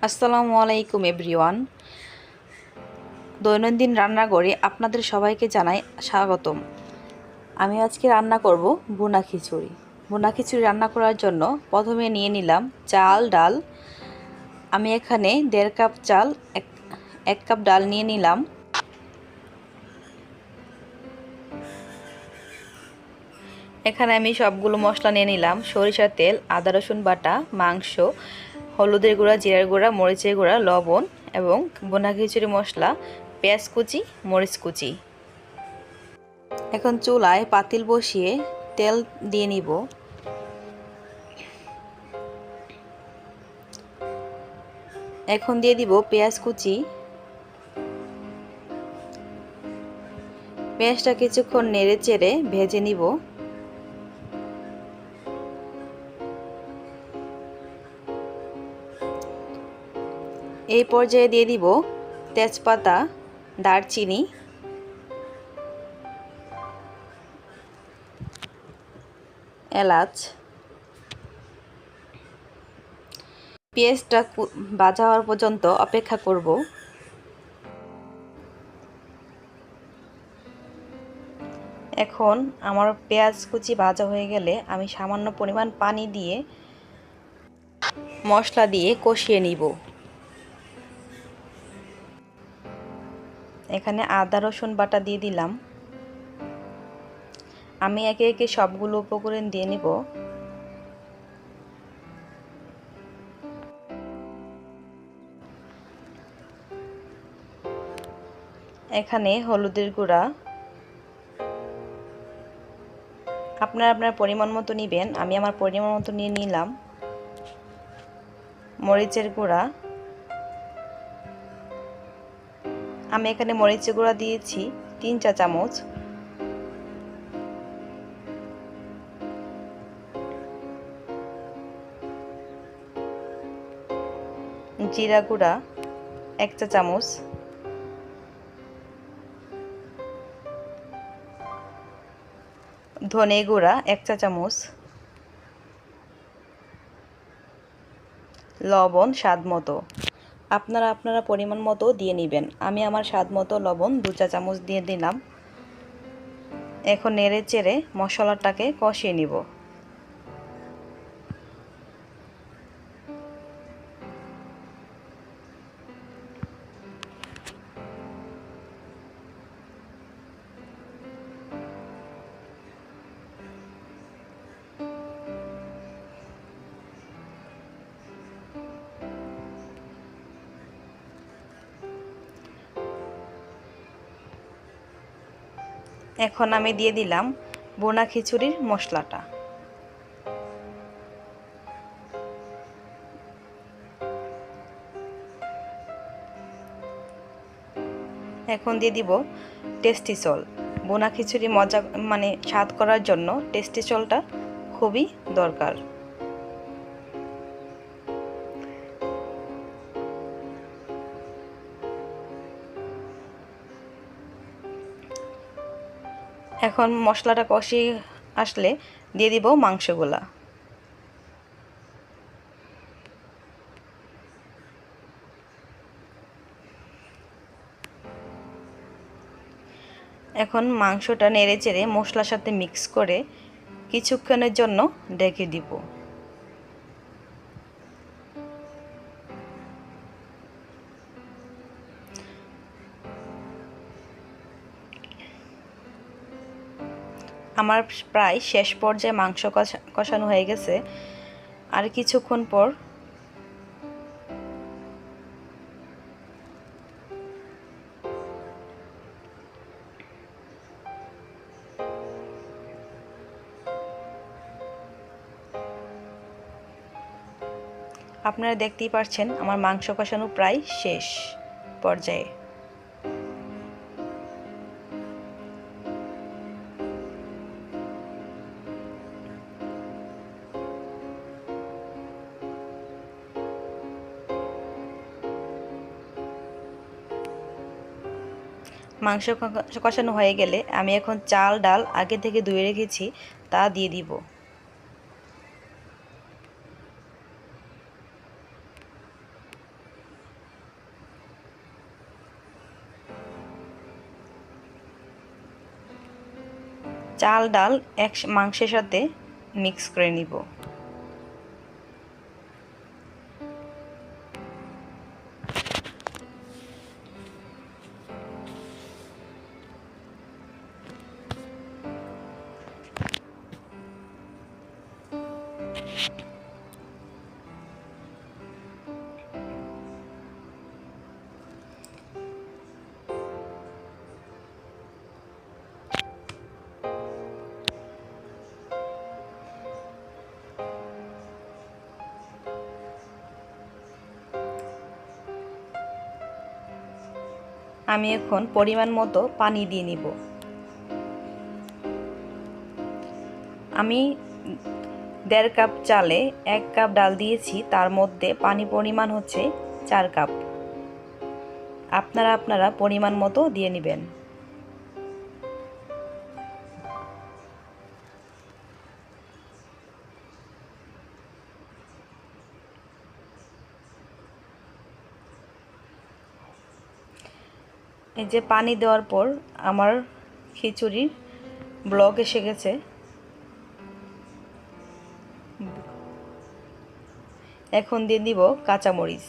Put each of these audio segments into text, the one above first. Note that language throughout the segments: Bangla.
আসসালামু আলাইকুম এভরিওয়ান। দৈনন্দিন রান্নাঘরে আপনাদের সবাইকে জানাই স্বাগতম। আমি আজকে রান্না করব ভুনা খিচুড়ি। ভুনা খিচুড়ি রান্না করার জন্য প্রথমে নিয়ে নিলাম চাল ডাল। আমি এখানে 1.5 কাপ চাল, 1 কাপ ডাল নিয়ে নিলাম। এখানে আমি সবগুলো মশলা নিয়ে নিলাম: সরিষার তেল, আদা রসুন বাটা, মাংস, হলুদের গুঁড়া, জিরার গুঁড়া, মরিচের গুঁড়া, লবণ এবং ভুনা খিচুড়ি মশলা, পেঁয়াজ কুচি, মরিচ কুচি। এখন চুলায় পাতিল বসিয়ে তেল দিয়ে নিব। এখন দিয়ে দিব পেঁয়াজ কুচি। পেঁয়াজটা কিছুক্ষণ নেড়ে চেড়ে ভেজে নিব। এই পর্যায়ে দিয়ে দিব তেজপাতা, দারচিনি, এলাচ। পেঁয়াজটা ভাজা হওয়ার পর্যন্ত অপেক্ষা করব। এখন আমার পেঁয়াজ কুচি ভাজা হয়ে গেলে আমি সামান্য পরিমাণ পানি দিয়ে মশলা দিয়ে কষিয়ে নিব। এখানে আদা রসুন বাটা দিয়ে দিলাম। আমি একে একে সবগুলো উপকরণ দিয়ে নিব। এখানে হলুদের গুঁড়া আপনার পরিমাণ মতো নেবেন, আমি আমার পরিমাণ মতো নিয়ে নিলাম। মরিচের গুঁড়া, আমি এখানে মরিচের গুঁড়া দিয়েছি 3 চা চামচ। জিরা গুঁড়া 1 চা চামচ। ধনে গুঁড়া 1 চা চামচ। লবণ স্বাদ মতো। আপনারা পরিমাণ মতো দিয়ে নেবেন। আমি আমার স্বাদ মতো লবণ 2 চা চামচ দিয়ে দিলাম। এখন নেড়ে চেড়ে মশলাটাকে কষিয়ে নিব। এখন আমি দিয়ে দিলাম ভুনা খিচুড়ির মশলাটা। এখন দিয়ে দিব টেস্টি সল্ট। ভুনা খিচুড়ি মজা স্বাদ করার জন্য টেস্টি সল্টটা খুবই দরকার। এখন মশলাটা কষিয়ে আসলে দিয়ে দিব মাংসগুলা। এখন মাংসটা নেড়ে চেড়ে মশলার সাথে মিক্স করে কিছুক্ষণের জন্য ঢেকে দিব। আমার প্রায় শেষ পর্যায়ে মাংস কষানো হয়ে গেছে। আর কিছুক্ষণ পর আপনারা দেখতেই পাচ্ছেন আমার মাংস কষানো প্রায় শেষ পর্যায়ে। মাংস কষানো হয়ে গেলে আমি এখন চাল ডাল আগে থেকে ধুয়ে রেখেছি তা দিয়ে দিব। চাল ডাল মাংসের সাথে মিক্স করে নিব। আমি এখন পরিমাণ মতো পানি দিয়ে নিব। আমি 1.5 কাপ চালে 1 কাপ ডাল দিয়েছি, তার মধ্যে পানি পরিমাণ হচ্ছে 4 কাপ। আপনারা পরিমাণ মতো দিয়ে নেবেন। এই যে পানি দেওয়ার পর আমার খিচুড়ির ব্লক এসে গেছে। এখন দিয়ে দিব কাঁচামরিচ।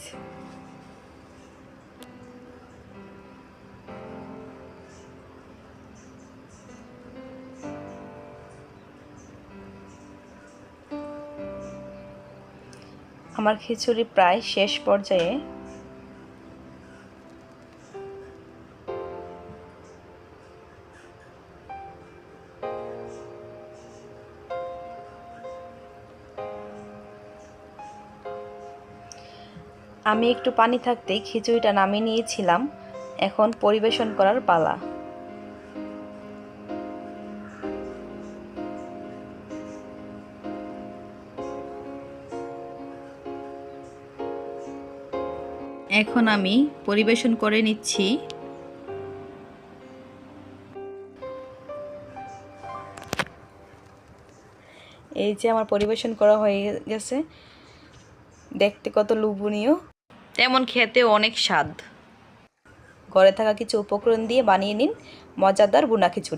আমার খিচুড়ি প্রায় শেষ পর্যায়ে। আমি একটু পানি থাকতেই খিচুড়িটা নামিয়ে নিয়েছিলাম। এখন পরিবেশন করার পালা। এখন আমি পরিবেশন করে নিচ্ছি। এই যে আমার পরিবেশন করা হয়ে গেছে। দেখতে কত লোভনীয়, তেমন খেতেও অনেক স্বাদ। ঘরে থাকা কিছু উপকরণ দিয়ে বানিয়ে নিন মজাদার ভুনা খিচুড়ি।